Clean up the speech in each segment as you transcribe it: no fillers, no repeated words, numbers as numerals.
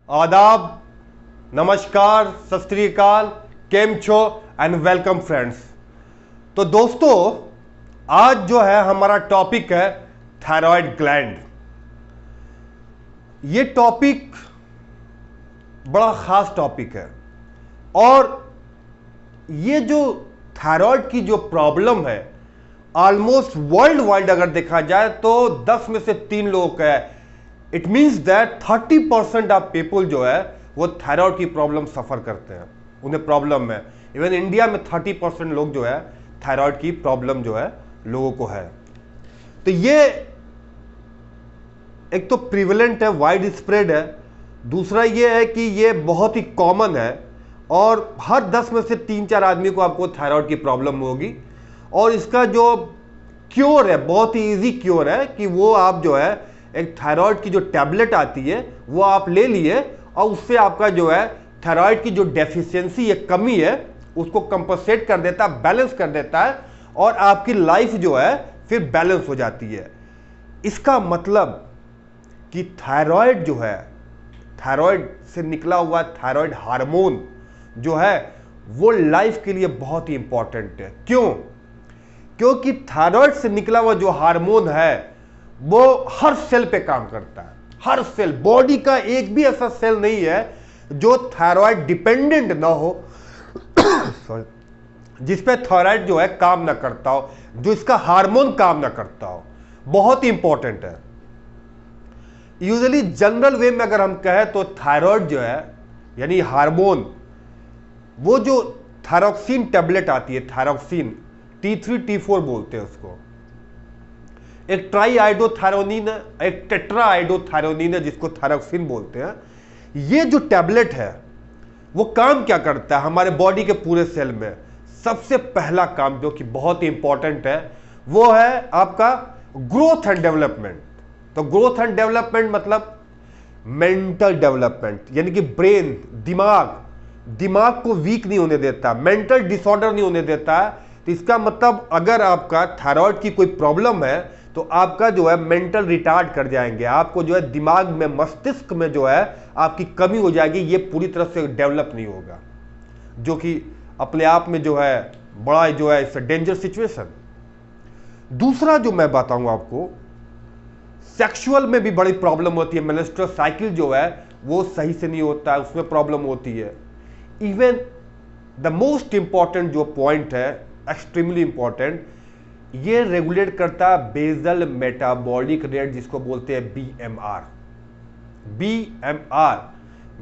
आदाब, नमस्कार, सत श्री अकाल, केम छो एंड वेलकम फ्रेंड्स। तो दोस्तों, आज जो है हमारा टॉपिक है थायराइड ग्लैंड। ये टॉपिक बड़ा खास टॉपिक है और ये जो थायराइड की जो प्रॉब्लम है ऑलमोस्ट वर्ल्ड वाइड अगर देखा जाए तो 10 में से 3 लोगों का है। It means that 30% of people जो है वो थायराइड की प्रॉब्लम सफर करते हैं, उन्हें प्रॉब्लम है। इवन इंडिया में 30% लोग जो है थायराइड की प्रॉब्लम जो है लोगों को है। तो ये एक तो प्रिवेलेंट है, वाइड स्प्रेड है। दूसरा ये है कि ये बहुत ही कॉमन है और हर 10 में से 3-4 आदमी को आपको थायराइड की प्रॉब्लम होगी। और इसका जो क्योर है बहुत ही इजी क्योर है कि वो आप जो है एक थायराइड की जो टैबलेट आती है वो आप ले लिए और उससे आपका जो है थायराइड की जो डेफिशिएंसी या कमी है उसको कंपनसेट कर देता है, बैलेंस कर देता है और आपकी लाइफ जो है फिर बैलेंस हो जाती है। इसका मतलब कि थायराइड जो है, थायराइड से निकला हुआ थायराइड हार्मोन जो है वो लाइफ के लिए बहुत ही इंपॉर्टेंट है। क्यों? क्योंकि थायराइड से निकला हुआ जो हार्मोन है वो हर सेल पे काम करता है। हर सेल, बॉडी का एक भी ऐसा सेल नहीं है जो थायराइड डिपेंडेंट ना हो जिस पे थायराइड जो है काम ना करता हो, जो इसका हार्मोन काम ना करता हो। बहुत ही इंपॉर्टेंट है। यूजुअली जनरल वे में अगर हम कहें तो थायराइड जो है यानी हार्मोन, वो जो थायरॉक्सिन टैबलेट आती है, थायरॉक्सिन T3 T4 बोलते हैं उसको, एक ट्राई आइडोथायरोनिन है, एक टेट्रा आइडोथायरोनिन है जिसको थायरॉक्सिन बोलते हैं। ये जो टैबलेट है वो काम क्या करता है हमारे बॉडी के पूरे सेल में? सबसे पहला काम जो कि बहुत ही इंपॉर्टेंट है वो है आपका ग्रोथ एंड डेवलपमेंट। तो ग्रोथ एंड डेवलपमेंट मतलब मेंटल डेवलपमेंट, यानी कि ब्रेन, दिमाग को वीक नहीं होने देता, मेंटल डिसऑर्डर नहीं होने देता है। तो इसका मतलब अगर आपका थायराइड की कोई प्रॉब्लम है तो आपका जो है मेंटल रिटार्ड कर जाएंगे, आपको जो है दिमाग में, मस्तिष्क में जो है आपकी कमी हो जाएगी, ये पूरी तरह से डेवलप नहीं होगा, जो कि अपने आप में जो है बड़ा जो है इट्स डेंजर सिचुएशन। दूसरा जो मैं बताऊंगा आपको, सेक्सुअल में भी बड़ी प्रॉब्लम होती है। मेंस्ट्रुअल साइकिल जो है वो सही से नहीं होता है, उसमें प्रॉब्लम होती है। इवन द मोस्ट इंपॉर्टेंट जो पॉइंट है, एक्सट्रीमली इंपॉर्टेंट, ये रेगुलेट करता है बेसल मेटाबॉलिक रेट जिसको बोलते हैं BMR।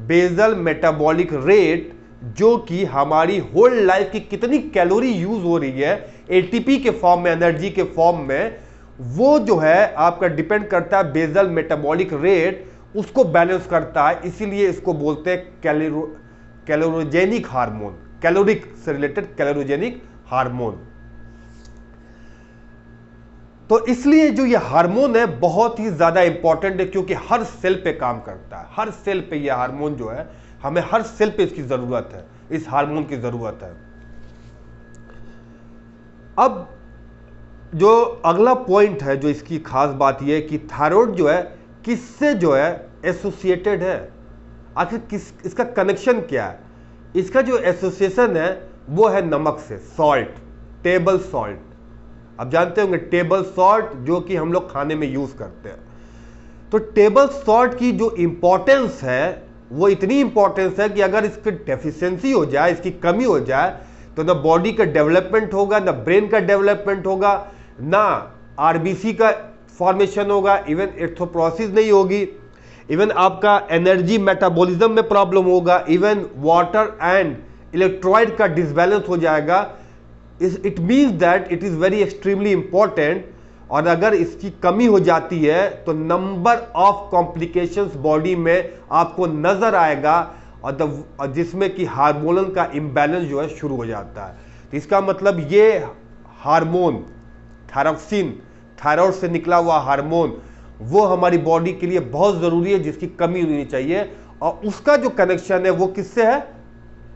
बेसल मेटाबॉलिक रेट, जो कि हमारी होल लाइफ की कितनी कैलोरी यूज हो रही है ATP के फॉर्म में, एनर्जी के फॉर्म में, वो जो है आपका डिपेंड करता है बेसल मेटाबॉलिक रेट, उसको बैलेंस करता है। इसीलिए इसको बोलते हैं कैलोरोजेनिक हार्मोन, कैलोरिक से रिलेटेड कैलोरोजेनिक हार्मोन। तो इसलिए जो ये हार्मोन है बहुत ही ज्यादा इंपॉर्टेंट है क्योंकि हर सेल पे काम करता है। हर सेल पे ये हार्मोन जो है, हमें हर सेल पे इसकी जरूरत है, इस हार्मोन की जरूरत है। अब जो अगला पॉइंट है, जो इसकी खास बात यह है कि थायराइड जो है किससे जो है एसोसिएटेड है, आखिर किस, इसका कनेक्शन क्या है? इसका जो एसोसिएशन है वो है नमक से, सॉल्ट, टेबल सॉल्ट। आप जानते होंगे टेबल सॉल्ट जो कि हम लोग खाने में यूज करते हैं। तो टेबल सॉल्ट की जो इंपॉर्टेंस है वो इतनी इंपॉर्टेंस है कि अगर इसकी डेफिशिएंसी हो जाए, इसकी कमी हो जाए, तो ना बॉडी का डेवलपमेंट होगा, ना ब्रेन का डेवलपमेंट होगा, ना RBC का फॉर्मेशन होगा, इवन एर्थ्रोपोरोसिस नहीं होगी, इवन आपका एनर्जी मेटाबॉलिज्म में प्रॉब्लम होगा, इवन वाटर एंड इलेक्ट्रोलाइट का डिसबैलेंस हो जाएगा। It means that it is very extremely important. और अगर इसकी कमी हो जाती है तो नंबर ऑफ कॉम्प्लिकेशंस बॉडी में आपको नजर आएगा और जिसमें कि हार्मोनल का इम्बैलेंस जो है शुरू हो जाता है। तो इसका मतलब ये हार्मोन थायरॉक्सिन, थायराइड से निकला हुआ हार्मोन, वो हमारी बॉडी के लिए बहुत जरूरी है, जिसकी कमी होनी चाहिए। और उसका जो कनेक्शन है वो किससे है?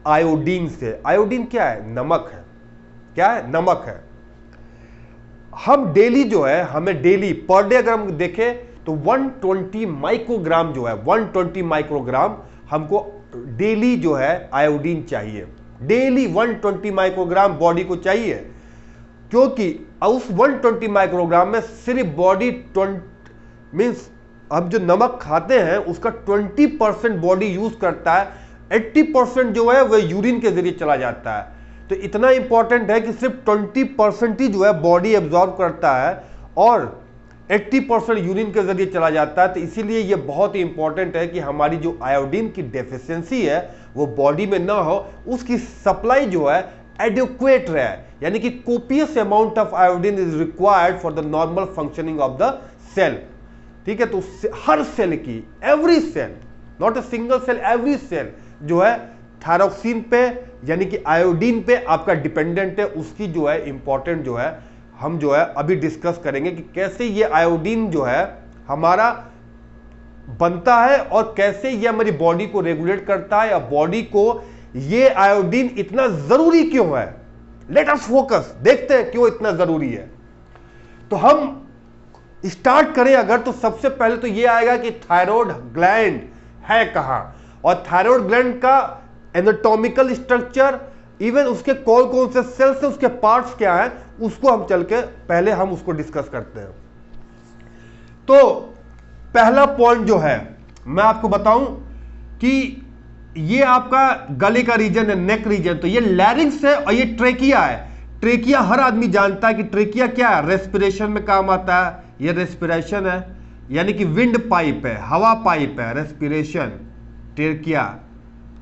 आयोडीन से। आयोडीन क्या है? नमक है। क्या है? नमक है। हम डेली जो है, हमें डेली पर डे अगर हम देखें तो 120 माइक्रोग्राम जो है, 120 माइक्रोग्राम हमको डेली जो है आयोडीन चाहिए। डेली 120 माइक्रोग्राम बॉडी को चाहिए, क्योंकि उस 120 माइक्रोग्राम में सिर्फ बॉडी मीन्स अब जो नमक खाते हैं उसका 20% बॉडी यूज करता है, 80% जो है वह यूरिन के जरिए चला जाता है। तो इतना इंपॉर्टेंट है कि सिर्फ 20% ही जो है बॉडी एब्जॉर्ब करता है और 80% यूरिन के जरिए चला जाता है। तो इसीलिए ये बहुत ही इंपॉर्टेंट है कि हमारी जो आयोडीन की डेफिशिएंसी है वो बॉडी में ना हो, उसकी सप्लाई जो है एडिक्वेट रहे, यानी कि copious amount of iodine is required for the normal functioning of the cell. ठीक है, तो हर सेल की, every cell, not a single cell, every cell जो है थायरोक्सिन पे यानी कि आयोडीन पे आपका डिपेंडेंट है। उसकी जो है इंपॉर्टेंट जो है हम जो है अभी डिस्कस करेंगे कि कैसे ये आयोडीन जो है हमारा बनता है और कैसे ये हमारी बॉडी को रेगुलेट करता है, या बॉडी को ये आयोडीन इतना जरूरी क्यों है। लेट अस फोकस, देखते हैं क्यों इतना जरूरी है। तो हम स्टार्ट करें अगर, तो सबसे पहले तो ये आएगा कि थायराइड ग्लैंड है कहां, और थायराइड ग्लैंड का एनाटॉमिकल स्ट्रक्चर, इवन उसके कौन कौन से सेल्स है, उसके पार्ट्स क्या हैं, उसको हम चल के पहले हम उसको डिस्कस करते हैं। तो पहला पॉइंट जो है मैं आपको बताऊं कि ये आपका गले का रीजन है, नेक रीजन, तो ये लैरिंग्स है और ये ट्रेकिया है। ट्रेकिया हर आदमी जानता है कि ट्रेकिया क्या है, रेस्पिरेशन में काम आता है। ये रेस्पिरेशन है, यानी कि विंड पाइप है, हवा पाइप है, रेस्पिरेशन, ट्रेकिया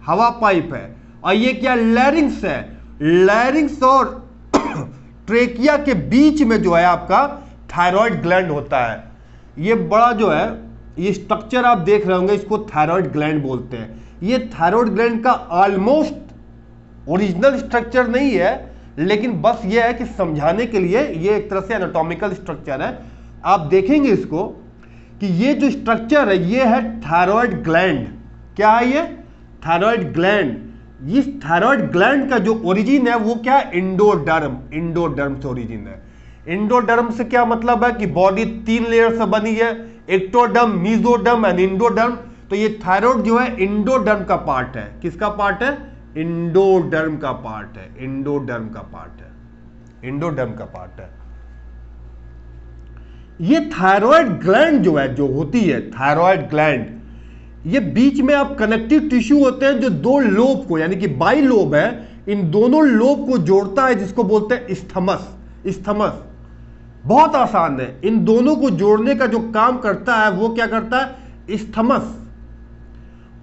हवा पाइप है। और ये क्या, लैरिंग्स है। लैरिंग्स और ट्रेकिया के बीच में जो है आपका थायराइड ग्लैंड होता है। ये बड़ा जो है ये स्ट्रक्चर आप देख रहे होंगे, इसको थायराइड ग्लैंड बोलते हैं। ये थायराइड ग्लैंड का ऑलमोस्ट ओरिजिनल स्ट्रक्चर नहीं है, लेकिन बस ये है कि समझाने के लिए ये एक तरह से एनाटॉमिकल स्ट्रक्चर है। आप देखेंगे इसको कि ये जो स्ट्रक्चर है ये है थायराइड ग्लैंड। क्या है ये, थायराइड ग्लैंड। इस थायराइड ग्लैंड का जो ओरिजिन है वो क्या है, इंडोडर्म। इंडोडर्म से ओरिजिन है। इंडोडर्म से क्या मतलब है कि बॉडी 3 लेयर से बनी है, एक्टोडर्म, मीजोडर्म एंड इंडोडर्म। तो ये थायराइड जो है इंडोडर्म का पार्ट है। किसका पार्ट है, इंडोडर्म का पार्ट है। इंडोडर्म का पार्ट है, इंडोडर्म का पार्ट है। ये थायराइड ग्लैंड जो है, जो होती है थायराइड ग्लैंड, ये बीच में आप कनेक्टिव टिश्यू होते हैं जो 2 लोब को, यानी कि बाई लोब है, इन दोनों लोब को जोड़ता है, जिसको बोलते हैं इस्थमस। इस्थमस बहुत आसान है, इन दोनों को जोड़ने का जो काम करता है वो क्या करता है, इस्थमस।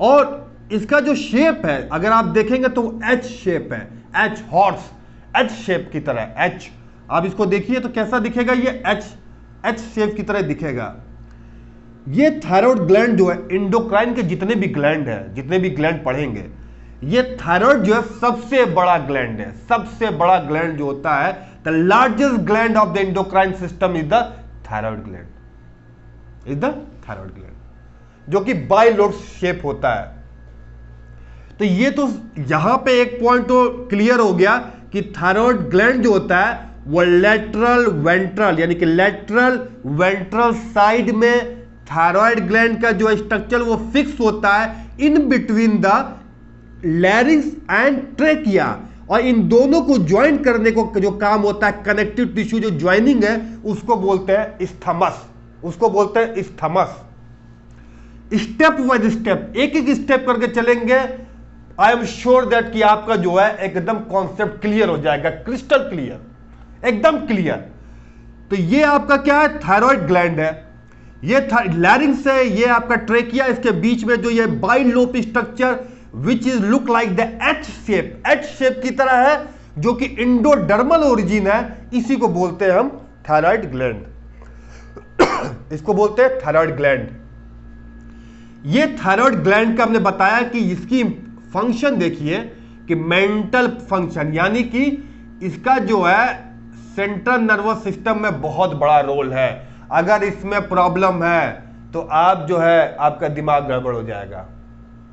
और इसका जो शेप है अगर आप देखेंगे तो एच शेप है, एच, हॉर्स, एच शेप की तरह, एच। आप इसको देखिए तो कैसा दिखेगा, ये एच शेप की तरह दिखेगा। ये थायराइड ग्लैंड जो है, इंडोक्राइन के जितने भी ग्लैंड है, जितने भी ग्लैंड पढ़ेंगे, ये थायराइड जो है सबसे बड़ा ग्लैंड है। सबसे बड़ा ग्लैंड जो होता है, the largest gland of the endocrine system is the thyroid gland, is the thyroid gland, जो कि बाइलोब शेप होता है। तो ये तो यहां पे एक पॉइंट तो क्लियर हो गया कि थायराइड ग्लैंड जो होता है वो लेटरल वेंट्रल, यानी कि लेटरल वेंट्रल साइड में थायराइड ग्लैंड का जो स्ट्रक्चर वो फिक्स होता है in between the larynx and trachea. और इन दोनों को ज्वाइन करने को जो काम होता है, कनेक्टिव टिश्यू जो ज्वाइनिंग है, उसको बोलते हैं इस्थमस। उसको बोलते हैं इस्थमस। स्टेप बाय स्टेप, एक एक स्टेप करके चलेंगे। आई एम श्योर दैट कि आपका जो है एकदम कॉन्सेप्ट क्लियर हो जाएगा, क्रिस्टल क्लियर, एकदम क्लियर। तो ये आपका क्या है, थायराइड ग्लैंड है, ये लैरिंग्स है, ये आपका ट्रेकिया, इसके बीच में जो ये bilobe structure which is look like the H shape, H shape की तरह है, जो कि इंडोडर्मल ओरिजिन है, इसी को बोलते हैं हम थायराइड ग्लैंड। इसको बोलते हैं थायराइड ग्लैंड। ये थायराइड ग्लैंड का हमने बताया कि इसकी फंक्शन देखिए कि मेंटल फंक्शन, यानी कि इसका जो है सेंट्रल नर्वस सिस्टम में बहुत बड़ा रोल है। अगर इसमें प्रॉब्लम है तो आप जो है आपका दिमाग गड़बड़ हो जाएगा,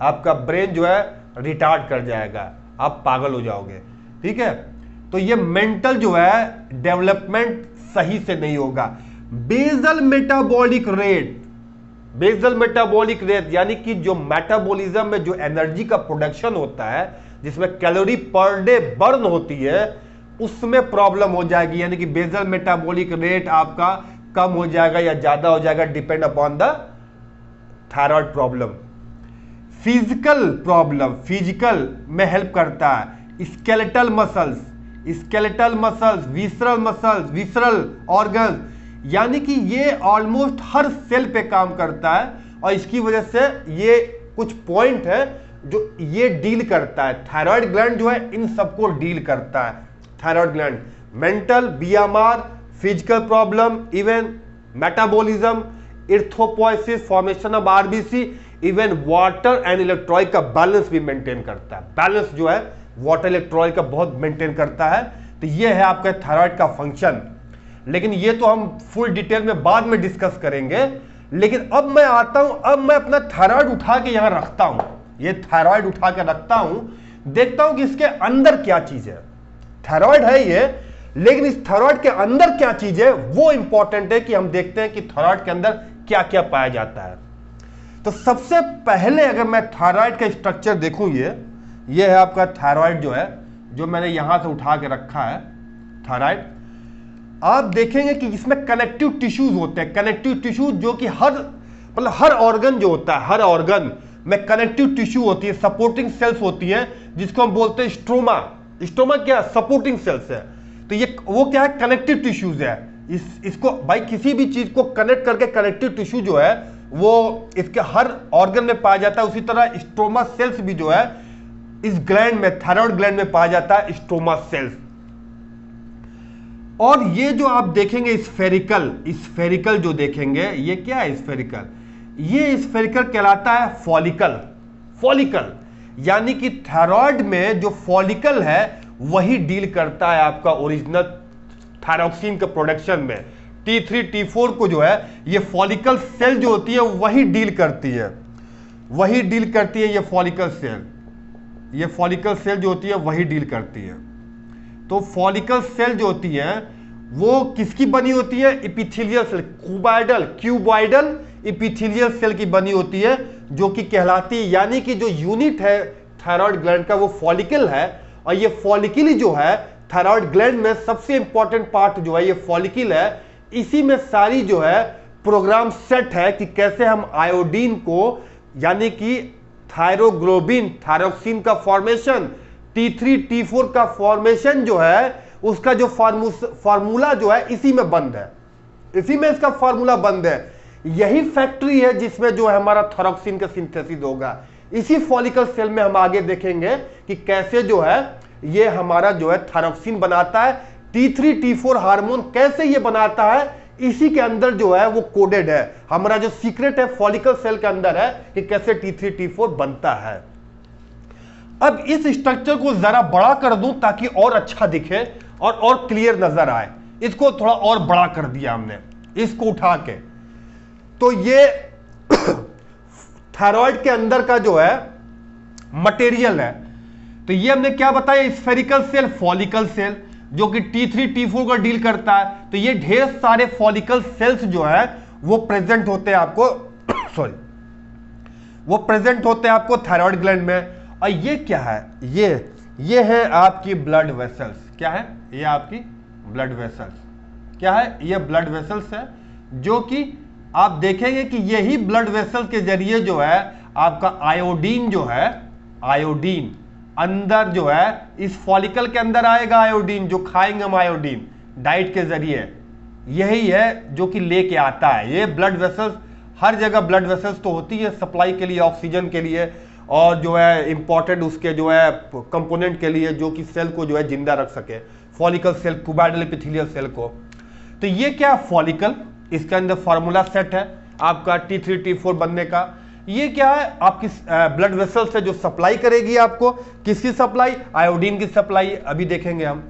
आपका ब्रेन जो है रिटार्ड कर जाएगा, आप पागल हो जाओगे। ठीक है, तो ये मेंटल जो है डेवलपमेंट सही से नहीं होगा। Basal metabolic rate, basal metabolic rate यानी कि जो मेटाबॉलिज्म में जो एनर्जी का प्रोडक्शन होता है, जिसमें कैलोरी पर डे बर्न होती है, उसमें प्रॉब्लम हो जाएगी, यानी कि बेसल मेटाबॉलिक रेट आपका कम हो जाएगा या ज्यादा हो जाएगा, depend upon the thyroid problem. Physical problem, physical में हेल्प करता है स्केलेटल मसल्स, विसरल ऑर्गन, यानी कि ये ऑलमोस्ट हर सेल पे काम करता है और इसकी वजह से ये कुछ पॉइंट है जो ये डील करता है। थायराइड ग्लैंड जो है इन सबको डील करता है। Thyroid gland mental, BMR, physical problem, even metabolism, erythropoiesis, formation of RBC, even water and electrolyte का बैलेंस भी मेंटेन करता है। बैलेंस जो है वाटर इलेक्ट्रोलाइट का बहुत मेंटेन करता है। तो ये है आपका थायराइड का फंक्शन, लेकिन ये तो हम फुल डिटेल में बाद में डिस्कस करेंगे। लेकिन अब मैं आता हूं, अब मैं अपना थायराइड उठा के यहां रखता हूं, ये थायराइड उठा के रखता हूं, देखता हूं कि इसके अंदर क्या चीज है। थायराइड है ये, लेकिन इस थायराइड के अंदर क्या चीज है वो इंपॉर्टेंट है कि हम देखते हैं कि थायराइड के अंदर क्या क्या पाया जाता है। तो सबसे पहले अगर मैं थायराइड का स्ट्रक्चर देखूं, ये है आपका थायराइड जो है, जो मैंने यहां से उठा के रखा है थायराइड। आप देखेंगे कि इसमें कनेक्टिव टिश्यूज होते हैं, कनेक्टिव टिश्यूज जो कि हर ऑर्गन जो होता है, हर ऑर्गन में कनेक्टिव टिश्यू होती है, सपोर्टिंग सेल्स होती हैं, जिसको हम बोलते हैं स्ट्रोमा। स्ट्रोमा क्या है? सपोर्टिंग सेल्स है। तो ये वो क्या है? कनेक्टिव टिश्यूज है। इसको भाई किसी भी चीज को कनेक्ट करके कनेक्टिव टिश्यू जो है वो इसके हर ऑर्गन में पाया जाता है। उसी तरह स्ट्रोमा सेल्स भी जो है इस ग्लैंड में, थायराइड ग्लैंड में पाया जाता है स्ट्रोमा सेल्स। और ये जो आप देखेंगे स्फेरिकल जो देखेंगे, ये क्या है स्फेरिकल? ये स्फेरिकल कहलाता है फॉलिकल, यानी कि थायराइड में जो फॉलिकल है वही डील करता है आपका ओरिजिनल थायरॉक्सिन के प्रोडक्शन में। T3 T4 को जो है ये फॉलिकल सेल जो होती है वही डील करती है, ये फॉलिकल सेल जो होती है वही डील करती है। तो फॉलिकल सेल जो होती है वो किसकी बनी होती है? Epithelial cell, cuboidal epithelial cell की बनी होती है, जो कि कहलाती है, यानी कि जो यूनिट है थायराइड ग्लैंड का वो फॉलिकल है। और ये फॉलिकल जो है थायराइड ग्लैंड में सबसे इंपॉर्टेंट पार्ट जो है ये फॉलिकल है। इसी में सारी जो है प्रोग्राम सेट है कि कैसे हम आयोडीन को, यानी कि थायरोग्लोबिन, थायरॉक्सिन का फॉर्मेशन, T3 T4 का फॉर्मेशन जो है उसका जो फार्मूला जो है इसी में बंद है, इसी में इसका फार्मूला बंद है। यही फैक्ट्री है जिसमें जो है हमारा थायरॉक्सिन का सिंथेसिस होगा। इसी फॉलिकल सेल में हम आगे देखेंगे कि कैसे जो है ये हमारा जो है थायरॉक्सिन बनाता है। T3 T4 हार्मोन कैसे ये बनाता है, इसी के अंदर जो है वो कोडेड है। हमारा जो सीक्रेट है फॉलिकल सेल के अंदर है कि कैसे T3 T4 बनता है। अब इस स्ट्रक्चर को जरा बड़ा कर दूं ताकि और अच्छा दिखे और क्लियर नजर आए। इसको थोड़ा और बड़ा कर दिया हमने, इसको उठा के। तो ये थायराइड के अंदर का जो है मटेरियल है। तो ये हमने क्या बताया? स्फेरिकल सेल, फॉलिकल सेल, जो कि T3 T4 का डील करता है। तो ये ढेर सारे फॉलिकल सेल्स जो है वो प्रेजेंट होते हैं आपको वो प्रेजेंट होते हैं आपको थायराइड ग्लैंड में। और ये क्या है? ये है आपकी ब्लड वेसल्स। क्या है? ये आपकी ब्लड वेसल्स। क्या है? ये ब्लड वेसल्स है, जो कि आप देखेंगे कि यही ब्लड वेसल्स के जरिए जो है आपका आयोडीन जो है, आयोडीन अंदर जो है इस फॉलिकल के अंदर आएगा। आयोडीन जो खाएंगे हम, आयोडीन डाइट के जरिए, यही है जो कि लेके आता है। ये ब्लड वेसल्स, हर जगह ब्लड वेसल्स तो होती है सप्लाई के लिए, ऑक्सीजन के लिए, और जो है इंपॉर्टेंट उसके जो है कंपोनेंट के लिए, जो कि सेल को जो है जिंदा रख सके, follicle cell, cuboidal epithelial cell को। तो ये क्या फॉलिकल, इसके अंदर फार्मूला सेट है आपका T3 T4 बनने का। ये क्या है? आपकी ब्लड वेसल से जो सप्लाई करेगी आपको, किसकी सप्लाई? आयोडीन की सप्लाई। अभी देखेंगे हम।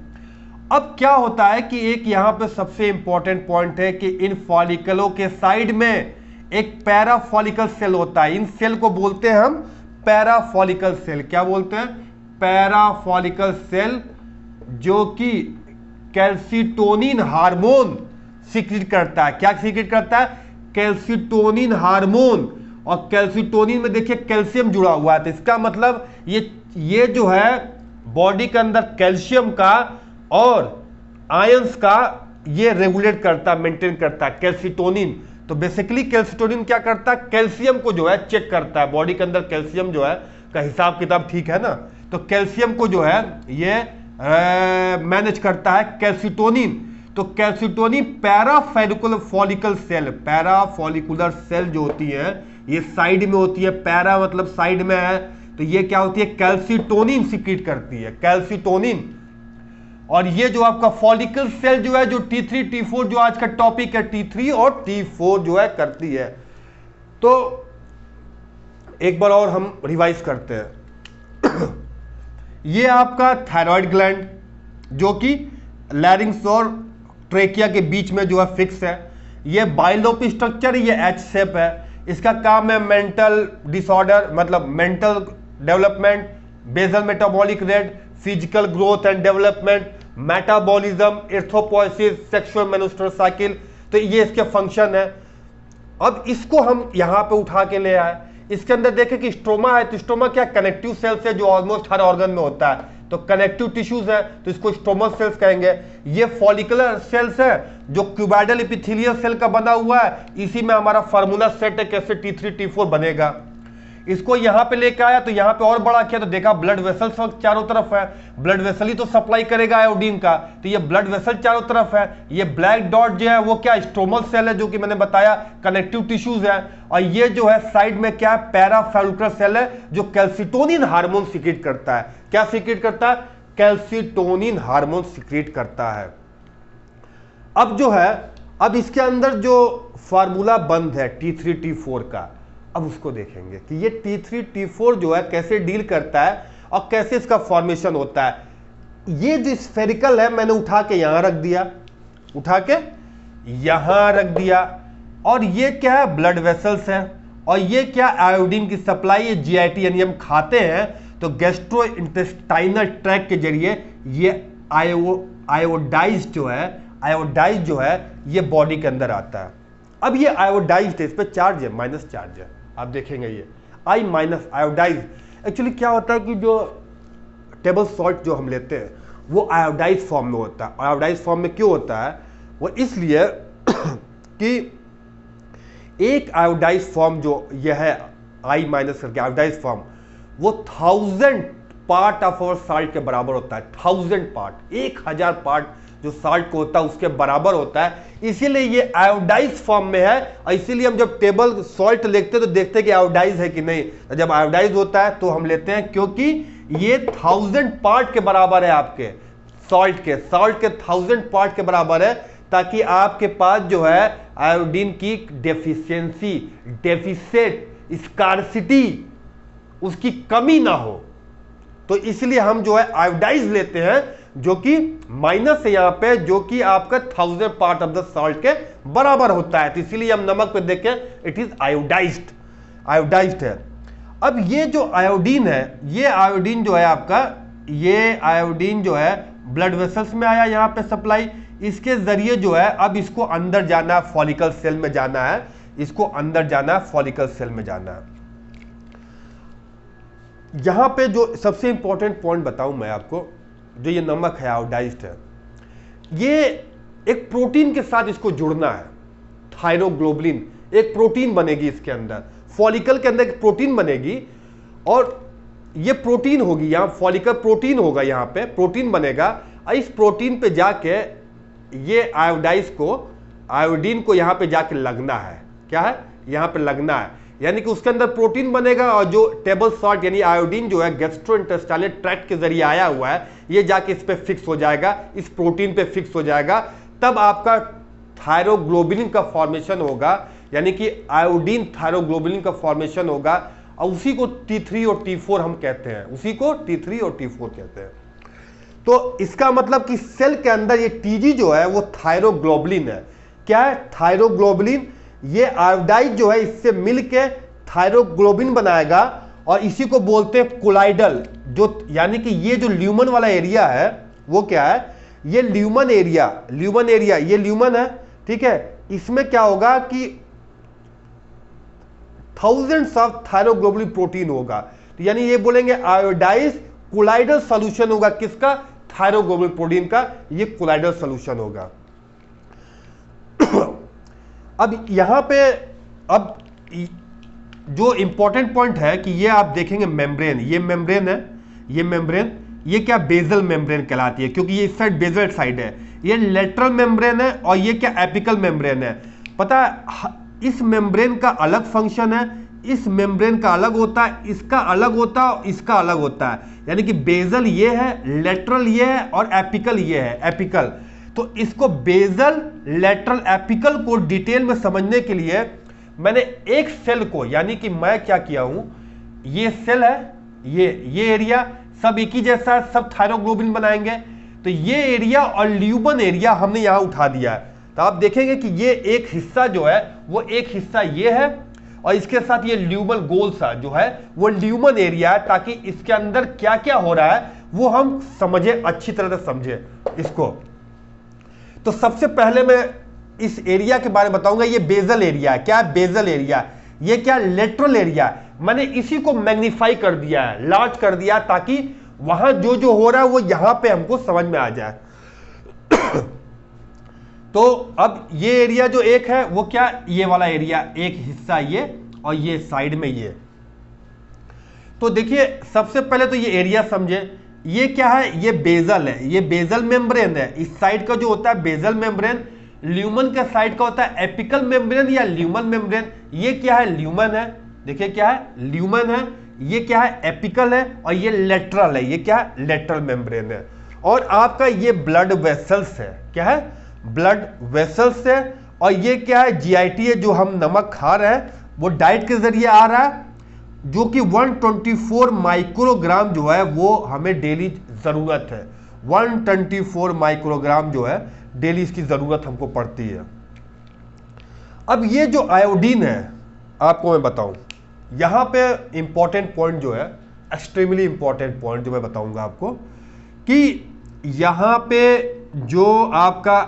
अब क्या होता है कि एक यहां पे सबसे इंपॉर्टेंट पॉइंट है कि इन फॉलिकलों के साइड में एक पैराफॉलिकल सेल होता है। इन सेल को बोलते हैं हम पैराफॉलिकल सेल। क्या बोलते हैं? पैराफॉलिकल सेल, जो कि कैल्सिटोनिन हार्मोन सीक्रेट करता है। क्या सीक्रेट करता है? कैल्सिटोनिन हार्मोन, और कैल्सिटोनिन में देखिए कैल्शियम जुड़ा हुआ है, तो इसका मतलब ये जो है बॉडी के अंदर कैल्शियम का और आयंस का ये रेगुलेट करता है, मेंटेन करता है कैल्सिटोनिन। तो बेसिकली कैल्सिटोनिन क्या करता है, कैल्शियम को जो है चेक करता है, बॉडी के अंदर कैल्शियम जो है का हिसाब किताब ठीक है ना, तो कैल्शियम को जो है ये मैनेज करता है कैल्सिटोनिन। तो calcitonin parafollicular cell, parafollicular cell जो होती है ये साइड में होती है, पैरा मतलब साइड में है, तो ये क्या होती है, कैल्सिटोनिन सीक्रेट करती है, कैल्सिटोनिन। और ये जो आपका फॉलिकल सेल जो है, जो T3 T4 जो आज का टॉपिक है, T3 और T4 जो है करती है। तो एक बार और हम रिवाइज करते हैं ये आपका थायराइड ग्लैंड जो कि लैरिंग्स और ट्रेकिया के बीच में जो है फिक्स है, ये बाइलोप स्ट्रक्चर, ये एच शेप है, इसका काम है मेंटल डिसऑर्डर मतलब mental development, basal metabolic rate, physical growth and development, metabolism, erythropoiesis, sexual menstrual cycle, तो ये इसके फंक्शन है। अब इसको हम यहां पे उठा के ले आए, इसके अंदर देखें कि स्ट्रोमा है, तो स्ट्रोमा क्या कनेक्टिव सेल्स है जो ऑलमोस्ट हर ऑर्गन में होता है, तो कनेक्टिव टिश्यूज है तो इसको स्ट्रोमल सेल्स कहेंगे। ये फॉलिकुलर सेल्स है जो क्यूबाइडल एपिथेलियल सेल का बना हुआ है, इसी में हमारा फार्मूला सेट है कैसे T3 T4 बनेगा। इसको यहां पे लेके आया तो यहां पे और बड़ा किया तो देखा ब्लड वेसल्स चारों तरफ है, ब्लड वेसल ही तो सप्लाई करेगा आयोडीन का, तो ये ब्लड वेसल चारों तरफ है। ये ब्लैक डॉट जो है वो क्या स्ट्रोमल सेल है जो कि मैंने बताया कनेक्टिव टिश्यूज है, और ये जो है साइड में क्या है पैराफॉलिकुलर सेल है जो कैल्सिटोनिन हार्मोन सीक्रेट करता है। क्या सीक्रेट करता है, कैल्सिटोनिन हार्मोन सीक्रेट करता है। अब जो है अब इसके अंदर जो फार्मूला बंद है T3 T4 का, अब उसको देखेंगे कि ये T3 T4 जो है कैसे डील करता है और कैसे इसका फॉर्मेशन होता है। ये जो स्फेरिकल है मैंने उठा के यहां रख दिया, उठा के यहां रख दिया, और ये क्या है ब्लड वेसल्स है, और ये क्या आयोडीन की सप्लाई, ये GIT यानी हम खाते हैं तो गैस्ट्रो इंटेस्टाइनल ट्रैक्ट के जरिए ये आयोडाइज जो है ये बॉडी के अंदर आता है। अब ये आयोडाइज्ड है, इस पे चार्ज है, माइनस चार्ज है, आप देखेंगे ये I माइनस आयोडाइज। एक्चुअली क्या होता है कि जो टेबल सॉल्ट जो हम लेते हैं वो आयोडाइज फॉर्म में होता है। आयोडाइज फॉर्म में क्यों होता है, वो इसलिए कि एक आयोडाइज फॉर्म जो यह है I माइनस करके आयोडाइज फॉर्म, वो 1000 पार्ट ऑफ और साल्ट के बराबर होता है। 1000 पार्ट, 1000 पार्ट जो साल्ट को होता है उसके बराबर होता है, इसीलिए ये आयोडाइज फॉर्म में है। और इसीलिए हम जब टेबल सॉल्ट लेते हैं तो देखते हैं कि आयोडाइज है कि नहीं। जब आयोडाइज होता है तो हम लेते हैं क्योंकि ये 1000 पार्ट के बराबर है, आपके सॉल्ट के 1000 पार्ट के बराबर है, ताकि आपके पास जो है आयोडीन की डेफिशिएंसी, डेफिसिट, स्कार्सिटी, उसकी कमी ना हो। तो इसलिए हम जो है आयोडाइज लेते हैं जो कि माइनस है यहां पे, जो कि आपका 1000 पार्ट ऑफ द सॉल्ट के बराबर होता है। तो इसीलिए हम नमक पे देखें इट इज आयोडाइज्ड है। अब ये जो आयोडीन है, ये आयोडीन जो है आपका, ये आयोडीन जो है ब्लड वेसल्स में आया यहां पे सप्लाई, इसके जरिए जो है अब इसको अंदर जाना है, फॉलिकल सेल में जाना है, इसको अंदर जाना है, फॉलिकल सेल में जाना है। यहां पे जो सबसे इंपॉर्टेंट पॉइंट बताऊं मैं आपको, जो ये नमक है आयोडाइज्ड है, ये एक प्रोटीन के साथ इसको जुड़ना है, थायरोग्लोबुलिन, एक प्रोटीन बनेगी इसके अंदर, फॉलिकल के अंदर एक प्रोटीन बनेगी, और ये प्रोटीन होगी यहां, फॉलिकल प्रोटीन होगा, यहां पे प्रोटीन बनेगा, और इस प्रोटीन पे जाके ये आयोडीन को यहां पे जाके लगना है। क्या है, यहां पे लगना है, यानी कि उसके अंदर प्रोटीन बनेगा, और जो टेबल सॉल्ट यानी आयोडीन जो है गैस्ट्रोइंटेस्टाइनल ट्रैक्ट के जरिए आया हुआ है, ये जाके इस पे फिक्स हो जाएगा, इस प्रोटीन पे फिक्स हो जाएगा, तब आपका थायरोग्लोबुलिन का फॉर्मेशन होगा, यानी कि आयोडीन थायरोग्लोबुलिन का फॉर्मेशन होगा, और उसी को T3 और T4 हम कहते हैं, उसी को T3 और T4 कहते हैं। तो इसका मतलब कि सेल के अंदर ये Tg जो है वो थायरोग्लोबुलिन है। क्या है, थायरोग्लोबुलिन, ये आयोडाइड जो है इससे मिलके थायरोग्लोबिन बनाएगा, और इसी को बोलते हैं कोलाइडल, जो यानी कि ये जो ल्यूमन वाला एरिया है वो क्या है, ये ल्यूमन एरिया, ये ल्यूमन है, ठीक है। इसमें क्या होगा कि थाउजेंड्स ऑफ थायरोग्लोबुलिन प्रोटीन होगा। तो यानी ये बोलेंगे आयोडाइज कोलाइडल सॉल्यूशन होगा किसका, थायरोग्लोबुलिन प्रोटीन का, ये कोलाइडल सॉल्यूशन होगा। अब यहां पे अब जो इंपॉर्टेंट पॉइंट है कि ये आप देखेंगे मेम्ब्रेन, ये मेम्ब्रेन है, ये मेम्ब्रेन, ये क्या बेजल मेम्ब्रेन कहलाती है क्योंकि ये इस साइड बेजल साइड है, ये लेटरल मेम्ब्रेन है और ये क्या एपिकल मेम्ब्रेन है। पता है इस मेम्ब्रेन का अलग फंक्शन है, इस मेम्ब्रेन का अलग होता है, इसका अलग होता है और इसका अलग होता है। यानी कि बेजल ये है, लेटरल ये है और एपिकल ये है, एपिकल। तो इसको बेजल, लेटरल, एपिकल को डिटेल में समझने के लिए मैंने एक सेल को, यानी कि मैं क्या किया हूं, ये सेल है, ये एरिया सब एक ही जैसा है, सब थायरोग्लोबिन बनाएंगे। तो ये एरिया और ल्यूमन एरिया हमने यहां उठा दिया है। तो आप देखेंगे कि ये एक हिस्सा जो है वो एक हिस्सा ये है और इसके साथ ये ल्यूमन गोल सा जो है वो ल्यूमन एरिया है, ताकि इसके अंदर क्या क्या हो रहा है वो हम समझे, अच्छी तरह से समझे इसको। तो सबसे पहले मैं इस एरिया के बारे में बताऊंगा। ये बेजल एरिया है, क्या है, बेजल एरिया। ये क्या, लेटरल एरिया। मैंने इसी को मैग्नीफाई कर दिया है, लार्ज कर दिया, ताकि वहां जो जो हो रहा है वो यहां पे हमको समझ में आ जाए। तो अब ये एरिया जो एक है वो क्या, ये वाला एरिया, एक हिस्सा ये और ये साइड में ये। तो देखिए सबसे पहले तो ये एरिया समझे, ये क्या है, ये बेजल है, ये बेजल मेम्ब्रेन है। इस साइड का जो होता है बेजल मेम्ब्रेन, ल्यूमन के साइड का होता है एपिकल मेम्ब्रेन या ल्यूमन मेम्ब्रेन। ये क्या है, ल्यूमन है, देखिए क्या है, ल्यूमन है। ये क्या है, एपिकल है और ये लेटरल है, ये क्या है, लेटरल मेम्ब्रेन है। और आपका ये ब्लड वेसल्स है, क्या है, ब्लड वेसल्स है। और ये क्या है, जीआईटी है, जो हम नमक खा रहे हैं वो डाइट के जरिए आ रहा है, जो कि 124 माइक्रोग्राम जो है वो हमें डेली जरूरत है। 124 माइक्रोग्राम जो है डेली इसकी जरूरत हमको पड़ती है। अब ये जो आयोडीन है, आपको मैं बताऊं, यहां पे इंपॉर्टेंट पॉइंट जो है, एक्सट्रीमली इंपॉर्टेंट पॉइंट जो मैं बताऊंगा आपको, कि यहां पे जो आपका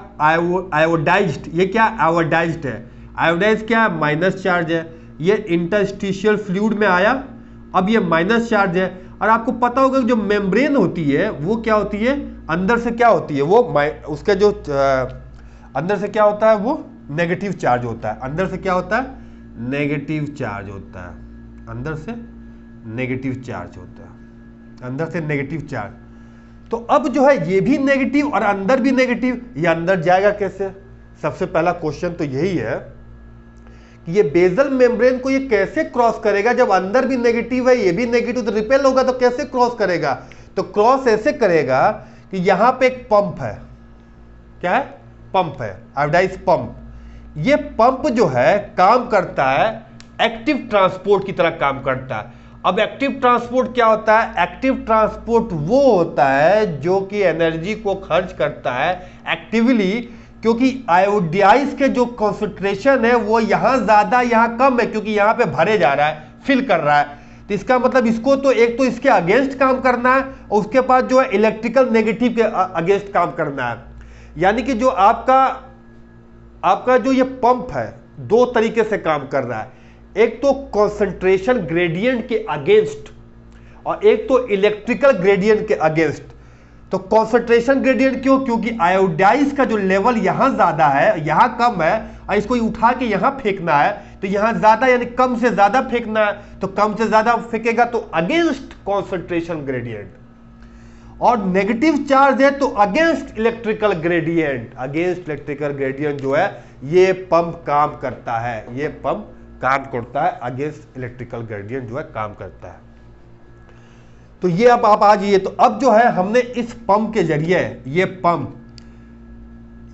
आयोडाइज्ड, ये क्या आयोडाइज्ड है, आयोडाइज्ड क्या है, माइनस चार्ज है। ये इंटरस्टिशियल फ्लूइड में आया, अब ये माइनस चार्ज है। और आपको पता होगा जो मेम्ब्रेन होती है वो क्या होती है, अंदर से क्या होती है, वो उसके जो अंदर से क्या होता है, वो नेगेटिव चार्ज होता है। अंदर से क्या होता है, नेगेटिव चार्ज होता है, अंदर से नेगेटिव चार्ज होता है, अंदर से नेगेटिव चार्ज। तो अब जो है ये भी नेगेटिव और अंदर भी नेगेटिव, ये अंदर जाएगा कैसे। सबसे पहला क्वेश्चन तो यही है कि ये बेजल मेम्ब्रेन को ये कैसे क्रॉस करेगा, जब अंदर भी नेगेटिव है ये भी नेगेटिव, तो रिपेल होगा तो कैसे क्रॉस करेगा। तो क्रॉस ऐसे करेगा कि यहां पे एक पंप है, क्या है, पंप है, आयोडाइज पंप। ये पंप जो है काम करता है एक्टिव ट्रांसपोर्ट की तरह काम करता है। अब एक्टिव ट्रांसपोर्ट क्या होता है, एक्टिव ट्रांसपोर्ट वो होता है जो कि एनर्जी को खर्च करता है एक्टिवली, क्योंकि आयोडाइज के जो कॉन्सेंट्रेशन है वो यहां ज्यादा यहां कम है, क्योंकि यहां पे भरे जा रहा है, फिल कर रहा है। तो इसका मतलब इसको तो एक तो इसके अगेंस्ट काम करना है और उसके बाद जो है इलेक्ट्रिकल नेगेटिव के अगेंस्ट काम करना है। यानी कि जो आपका जो ये पंप है दो तरीके से काम कर रहा है, एक तो कंसंट्रेशन ग्रेडियंट के अगेंस्ट और एक तो इलेक्ट्रिकल ग्रेडियंट के अगेंस्ट। तो कंसंट्रेशन ग्रेडियंट क्यों, क्योंकि आयोडाइज का जो लेवल यहां ज्यादा है यहां कम है और इसको उठा के यहां फेंकना है, तो यहां ज्यादा यानी कम से ज्यादा फेंकना है, तो कम से ज्यादा फेंकेगा तो अगेंस्ट कंसंट्रेशन ग्रेडियंट। और नेगेटिव चार्ज है तो against electrical gradient, against electrical gradient जो है ये पंप काम करता है, ये पंप काम करता है, अगेंस्ट इलेक्ट्रिकल ग्रेडियंट जो है काम करता है। तो ये अब आप आ जाइए, तो अब जो है हमने इस पंप के जरिए ये पंप,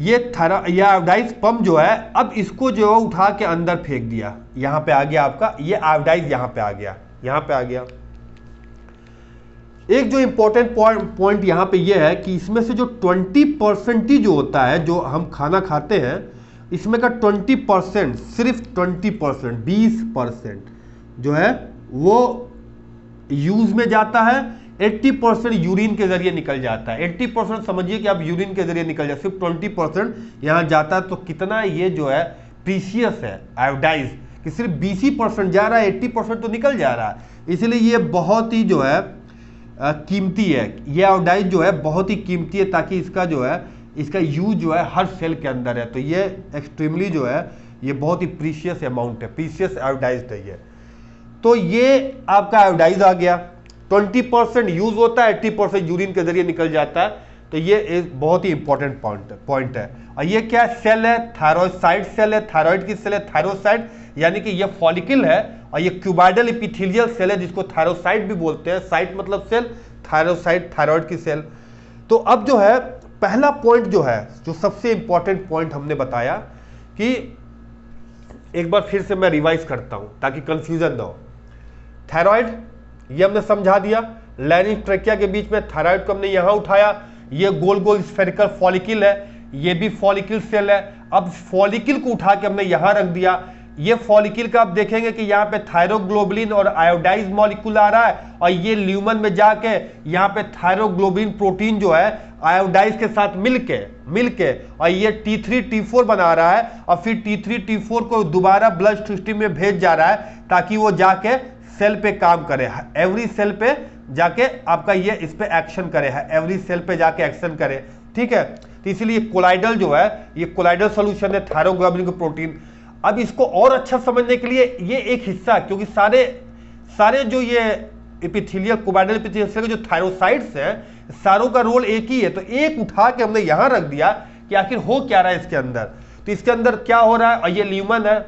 ये आयोडाइज पंप जो है, अब इसको जो है उठा के अंदर फेंक दिया, यहां पे आ गया आपका ये आयोडाइज, यहां पे आ गया, यहां पे आ गया। एक जो इंपॉर्टेंट पॉइंट यहां पे ये है कि इसमें से जो 20% ही जो होता है, जो हम खाना खाते हैं, इसमें का 20%, सिर्फ 20%, 20% जो है वो यूज में जाता है, 80% यूरिन के जरिए निकल जाता है। 80% समझिए कि आप यूरिन के जरिए निकल जाए, सिर्फ 20% यहां जाता है। तो कितना ये जो है प्रीशियस है आयोडाइज, कि सिर्फ 20% जा रहा है, 80% तो निकल जा रहा है। इसलिए ये बहुत ही जो है कीमती है, ये आयोडाइज जो है बहुत ही कीमती है, ताकि इसका जो है इसका यूज जो है हर सेल के अंदर है। तो ये एक्सट्रीमली जो है ये बहुत ही प्रीशियस अमाउंट है, प्रीशियस आयोडाइज है ये। तो ये आपका आयोडाइज आ गया, 20% यूज होता है, 80% यूरिन के जरिए निकल जाता है। तो ये एक बहुत ही इंपॉर्टेंट पॉइंट है। और ये क्या सेल है? थायरोसाइड सेल है, थायराइड की सेल है थायरोसाइड, यानी कि ये फॉलिकल है। और ये क्यूबाइडल एपिथेलियल सेल है जिसको थायरोसाइड भी बोलते हैं, साइट मतलब सेल, थायरोसाइड थायराइड की सेल। तो अब जो है पहला पॉइंट जो है, जो सबसे इंपॉर्टेंट पॉइंट हमने बताया, कि एक बार फिर से मैं रिवाइज करता हूं ताकि कंफ्यूजन ना हो। थायराइड ये हमने समझा दिया, लाइनिंग ट्रेकिया के बीच में थायराइड को हमने यहां उठाया, ये गोल गोल स्फेरिकल फॉलिकल है, ये भी फॉलिकल सेल है। अब फॉलिकल को उठा के हमने यहां रख दिया, ये फॉलिकल का आप देखेंगे कि यहाँ पे थायरोग्लोबुलिन और आयोडाइज मॉलिक्यूल आ रहा है, और ये ल्यूमन में जाके यहाँ पे थायरोग्लोबुलिन प्रोटीन जो है आयोडाइज के साथ मिलके और ये T3 T4 बना रहा है, और फिर T3 T4 को दोबारा ब्लड स्ट्रीम में भेज जा रहा है ताकि वो जाके सेल पे काम करे, एवरी सेल पे जाके आपका ये इस पे एक्शन करे, एवरी सेल पे जाके एक्शन करे, ठीक है। तो इसलिए कोलाइडल जो है ये कोलाइडल सोल्यूशन है थायरोग्लोबुलिन का प्रोटीन। अब इसको और अच्छा समझने के लिए ये एक हिस्सा, क्योंकि सारे जो ये एपिथेलियल कोलाइडल एपिथेलियल सेल के जो थायरोसाइड्स हैं, सारों का रोल एक ही है। तो एक उठा के हमने यहां रख दिया कि आखिर हो क्या रहा है इसके अंदर। तो इसके अंदर क्या हो रहा है, और ये ल्यूमन है,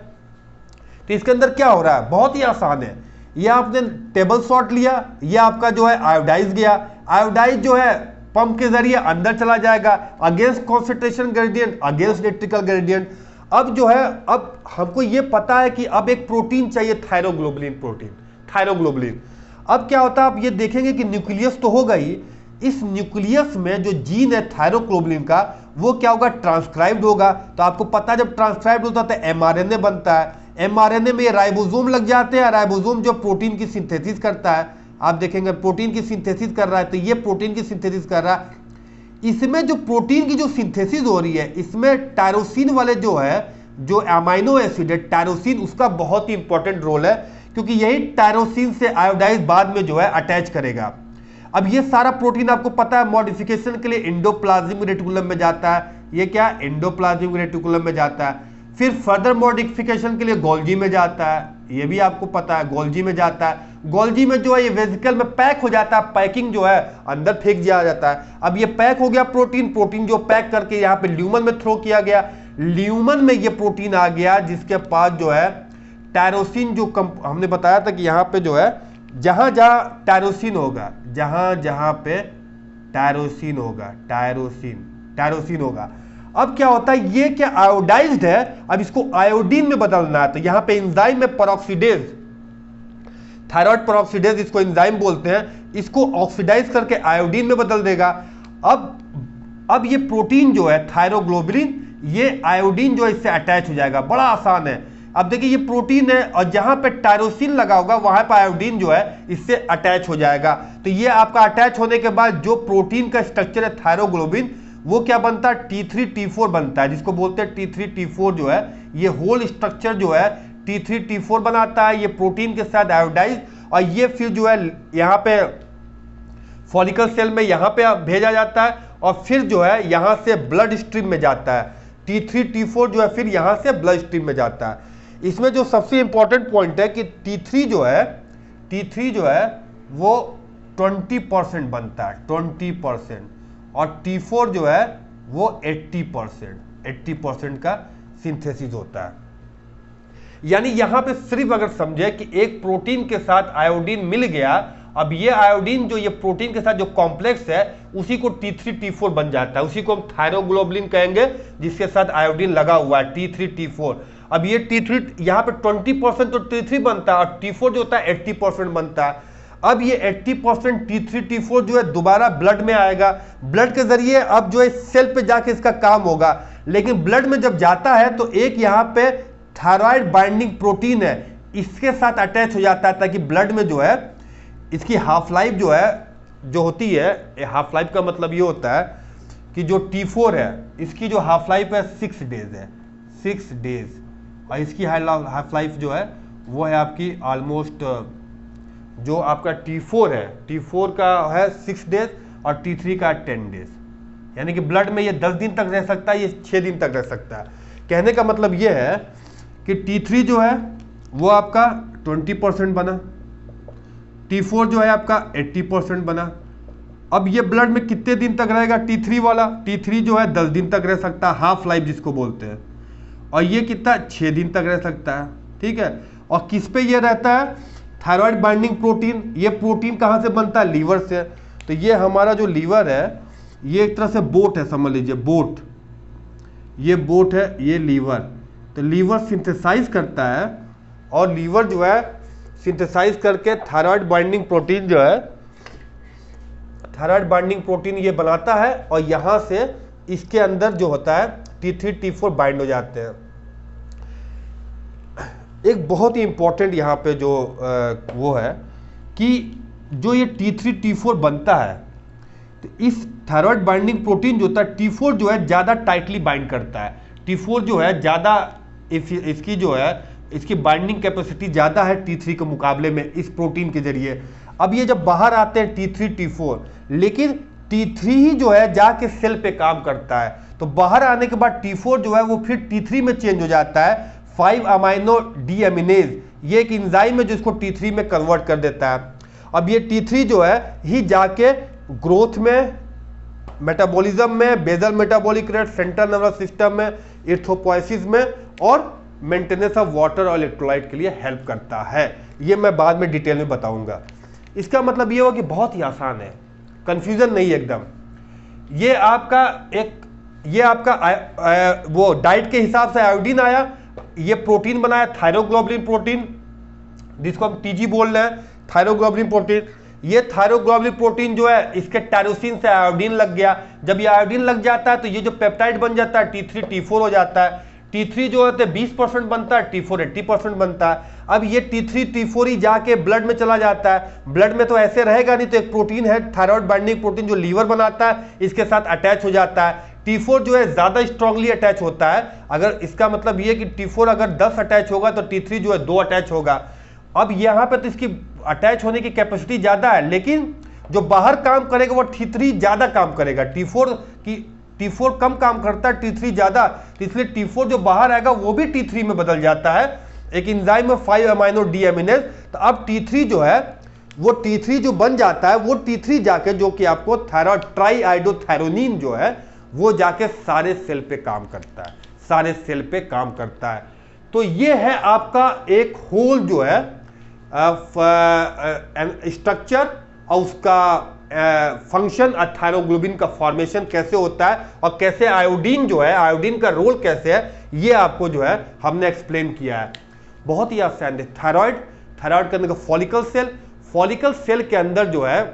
तो इसके अंदर क्या हो रहा है, बहुत ही आसान है। ये आपने टेबल शॉट लिया, ये आपका जो है आयोडाइज गया, आयोडाइज जो है पंप के जरिए अंदर चला जाएगा, against concentration gradient, against electrical gradient. अब जो है अब हमको ये पता है कि अब एक प्रोटीन चाहिए, थायरोग्लोबुलिन प्रोटीन, थायरोग्लोबुलिन। अब क्या होता है, आप ये देखेंगे कि न्यूक्लियस तो होगा ही, इस न्यूक्लियस में जो जीन है थायरोग्लोबुलिन का वो क्या होगा, ट्रांसक्राइब्ड होगा। तो आपको पता है जब ट्रांसक्राइब्ड होता है तो एमआरएनए बनता है, एमआरएनए में ये राइबोसोम लग जाते हैं, राइबोसोम जो प्रोटीन की सिंथेसिस करता है, आप देखेंगे प्रोटीन की सिंथेसिस कर रहा है, तो ये प्रोटीन की सिंथेसिस कर रहा है। इसमें जो प्रोटीन की जो सिंथेसिस हो रही है, इसमें टायरोसिन वाले जो है, जो अमाइनो एसिड है टायरोसिन, उसका बहुत ही इंपॉर्टेंट रोल है, क्योंकि यही टायरोसिन से आयोडाइज बाद में जो है अटैच करेगा। अब ये सारा प्रोटीन आपको पता है मॉडिफिकेशन के लिए एंडोप्लाज्मिक रेटिकुलम में जाता है, ये क्या एंडोप्लाज्मिक रेटिकुलम में जाता है, फिर फर्दर मॉडिफिकेशन के लिए गोल्जी में जाता है, ये भी आपको पता है गोल्जी में जाता है। गोल्जी में जो है ये वेसिकल में पैक हो जाता है, पैकिंग जो है अंदर फेंक दिया जाता है। अब ये पैक हो गया प्रोटीन जो पैक करके यहाँ पे ल्यूमन में थ्रो किया गया, ल्यूमन में ये प्रोटीन आ गया जिसके पास जो है टायरोसिन, जो हमने बताया था कि यहाँ पे जो है जहां जहां टायरोसिन होगा, जहां पे टायरोसिन होगा, टायरोसिन होगा। अब क्या होता है, ये क्या आयोडाइज्ड है, अब इसको आयोडीन में बदलना है। तो यहां पे एंजाइम में पेरोक्सीडेज, थायराइड पेरोक्सीडेज इसको एंजाइम बोलते हैं, इसको ऑक्सीडाइज करके आयोडीन में बदल देगा। अब ये प्रोटीन जो है थायरोग्लोबुलिन, ये आयोडीन जो है इससे अटैच हो जाएगा, बड़ा आसान है। अब देखिए ये प्रोटीन है और जहां पे टायरोसिन लगा होगा वहां पर आयोडीन जो है इससे अटैच हो जाएगा। तो ये आपका अटैच होने के बाद जो प्रोटीन का स्ट्रक्चर है थायरोग्लोबिन, वो क्या बनता है, T3 T4 बनता है, जिसको बोलते हैं T3 T4 जो है ये होल स्ट्रक्चर जो है T3 T4 बनाता है, ये प्रोटीन के साथ आयोडाइज, और ये फिर जो है यहाँ पे फॉलिकल सेल में यहाँ पे भेजा जाता है, और फिर जो है यहाँ से ब्लड स्ट्रीम में जाता है। T3 T4 जो है फिर यहाँ से ब्लड स्ट्रीम में जाता है। इसमें जो सबसे इंपॉर्टेंट पॉइंट है कि T3 जो है वो 20% बनता है, 20%, और T4 जो है वो 80% का सिंथेसिस होता है। यानी यहां पे सिर्फ अगर समझे कि एक प्रोटीन के साथ आयोडीन मिल गया, अब ये आयोडीन जो ये प्रोटीन के साथ जो कॉम्प्लेक्स है उसी को T3 T4 बन जाता है, उसी को हम थायरोग्लोबुलिन कहेंगे जिसके साथ आयोडीन लगा हुआ है, T3 T4। अब ये T3 यहाँ पे 20% तो T3 बनता है और T4 जो होता है 80% बनता है। अब ये 80% T3 T4 जो है दोबारा ब्लड में आएगा, ब्लड के जरिए अब जो है सेल पे जाके इसका काम होगा। लेकिन ब्लड में जब जाता है तो एक यहाँ पे थायराइड बाइंडिंग प्रोटीन है, इसके साथ अटैच हो जाता है, ताकि ब्लड में जो है इसकी हाफ लाइफ जो है जो होती है, हाफ लाइफ का मतलब ये होता है कि जो T4 है इसकी जो हाफ लाइफ है 6 डेज है, 6 डेज, और इसकी हाफ लाइफ जो है वो है आपकी ऑलमोस्ट, जो आपका T4 है, T4 का है 6 डेज और T3 का 10 डेज, यानी कि ब्लड में ये 10 दिन तक रह सकता है, ये 6 दिन तक रह सकता है। कहने का मतलब ये है कि T3 जो है वो आपका 20% बना, T4 जो है आपका 80% बना। अब ये ब्लड में कितने दिन तक रहेगा T3 वाला? T3 जो है 10 दिन तक रह सकता है, हाफ लाइफ जिसको बोलते हैं, और ये कितना 6 दिन तक रह सकता है, ठीक है। और किस पे ये रहता है? Thyroid binding protein. ये प्रोटीन कहाँ से बनता है? लीवर से। तो ये हमारा जो लीवर है ये एक तरह से बोट है, समझ लीजिए बोट, ये बोट है, ये लीवर। तो लीवर सिंथेसाइज करता है और लीवर जो है सिंथेसाइज करके थायराइड बाइंडिंग प्रोटीन जो है, थायराइड बाइंडिंग प्रोटीन ये बनाता है और यहाँ से इसके अंदर जो होता है T3 T4 बाइंड हो जाते हैं। एक बहुत ही इंपॉर्टेंट यहाँ पे जो वो है कि जो ये T3 T4 बनता है, तो इस थायराइड बाइंडिंग प्रोटीन जो होता है T4 जो है ज़्यादा टाइटली बाइंड करता है। T4 जो है ज़्यादा इसकी जो है इसकी बाइंडिंग कैपेसिटी ज़्यादा है T3 के मुकाबले में इस प्रोटीन के जरिए। अब ये जब बाहर आते हैं T3 T4, लेकिन T3 ही जो है जाके सेल पे काम करता है, तो बाहर आने के बाद T4 जो है वो फिर T3 में चेंज हो जाता है। 5 अमाइनो डीएमिनेज, ये एक एंजाइम है जिसको T3 में कन्वर्ट कर देता है। अब ये T3 जो है ही जाके ग्रोथ में, मेटाबॉलिज्म में, basal metabolic rate, central nervous system में, इर्थोपोइसिस में और मेंटेनेंस ऑफ वाटर और इलेक्ट्रोलाइट के लिए हेल्प करता है। ये मैं बाद में डिटेल में बताऊंगा। इसका मतलब ये हो कि बहुत ही आसान है, कंफ्यूजन नहीं एकदम। ये आपका वो डाइट के हिसाब से आयोडीन आया, ये प्रोटीन बनाया थायरोग्लोबुलिन प्रोटीन, जिसको हम टीजी बोल रहे हैं, थायरोग्लोबुलिन प्रोटीन। ये थायरोग्लोबुलिन प्रोटीन जो है इसके टायरोसिन से आयोडीन लग गया। जब ये आयोडीन लग जाता है तो ये जो पेप्टाइड बन जाता है T3 T4 हो जाता है। T3 जो होता है 20% बनता है, T4 80% बनता है। अब ये T3 T4 ही जाके ब्लड में चला जाता है। ब्लड में तो ऐसे रहेगा नहीं, तो एक प्रोटीन है थायराइड बाइंडिंग प्रोटीन जो लीवर बनाता है, इसके साथ अटैच हो जाता है। T4 जो है ज्यादा स्ट्रांगली अटैच होता है। अगर इसका मतलब ये कि T4 अगर 10 अटैच होगा तो T3 जो है 2 अटैच होगा। अब यहाँ पे तो इसकी अटैच होने की कैपेसिटी ज्यादा है, लेकिन जो बाहर काम करेगा वो T3 ज्यादा काम करेगा। T4 कम काम करता है, T3 ज्यादा, इसलिए T4 जो बाहर आएगा वो भी T3 में बदल जाता है, एक एंजाइम में 5 अमाइनो डीएमिनेज। तो अब T3 जो है वो T3 जो बन जाता है वो T3 जाके जो कि आपको थायराइड ट्राईआइडोथायरोनिन जो है वो जाके सारे सेल पे काम करता है, सारे सेल पे काम करता है। तो ये है आपका एक होल जो है स्ट्रक्चर और उसका फंक्शन, थायरोग्लोबिन का फॉर्मेशन कैसे होता है और कैसे आयोडीन जो है, आयोडीन का रोल कैसे है, ये आपको जो है हमने एक्सप्लेन किया है। बहुत ही आसान है। थायराइड के अंदर फॉलिकल सेल के अंदर जो है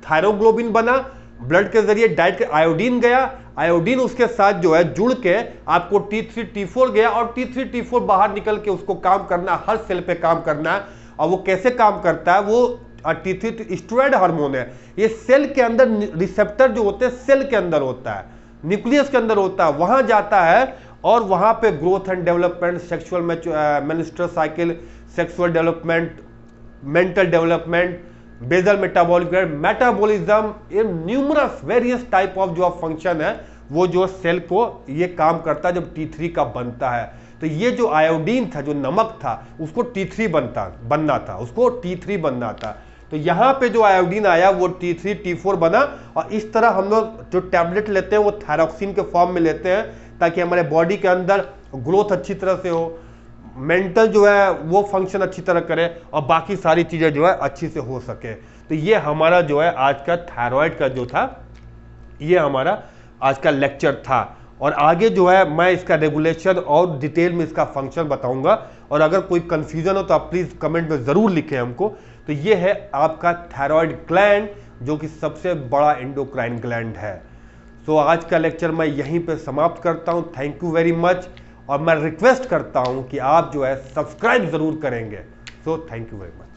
थायरोग्लोबिन बना, ब्लड के जरिए डाइट के आयोडीन गया, आयोडीन उसके साथ जो है जुड़ के आपको T3 T4 गया और T3 T4 बाहर निकल के उसको काम करना, हर सेल पे काम करना है। और वो कैसे काम करता है? वो T3 स्टेरॉइड हार्मोन है। ये सेल के अंदर रिसेप्टर जो होते हैं सेल के अंदर होता है, न्यूक्लियस के अंदर होता है, वहां जाता है और वहां पे growth and development, sexual menstrual cycle, sexual development, mental development, basal metabolic rate, metabolism, ये न्यूमरस वेरियस टाइप ऑफ जो फंक्शन है वो जो सेल को ये काम करता है जब T3 का बनता है। तो ये जो आयोडीन था, जो नमक था, उसको T3 बनना था, उसको T3 बनना था। तो यहाँ पे जो आयोडीन आया वो T3 T4 बना। और इस तरह हम लोग जो टैबलेट लेते हैं वो थायरॉक्सिन के फॉर्म में लेते हैं ताकि हमारे बॉडी के अंदर ग्रोथ अच्छी तरह से हो, मेंटल जो है वो फंक्शन अच्छी तरह करे और बाकी सारी चीज़ें जो है अच्छी से हो सके। तो ये हमारा जो है आज का थायराइड का जो था, ये हमारा आज का लेक्चर था। और आगे जो है मैं इसका रेगुलेशन और डिटेल में इसका फंक्शन बताऊंगा। और अगर कोई कंफ्यूजन हो तो आप प्लीज़ कमेंट में ज़रूर लिखें हमको। तो ये है आपका थायराइड ग्लैंड, जो कि सबसे बड़ा एंडोक्राइन ग्लैंड है। सो आज का लेक्चर मैं यहीं पे समाप्त करता हूं। Thank you very much. और मैं रिक्वेस्ट करता हूं कि आप जो है सब्सक्राइब ज़रूर करेंगे। So thank you very much.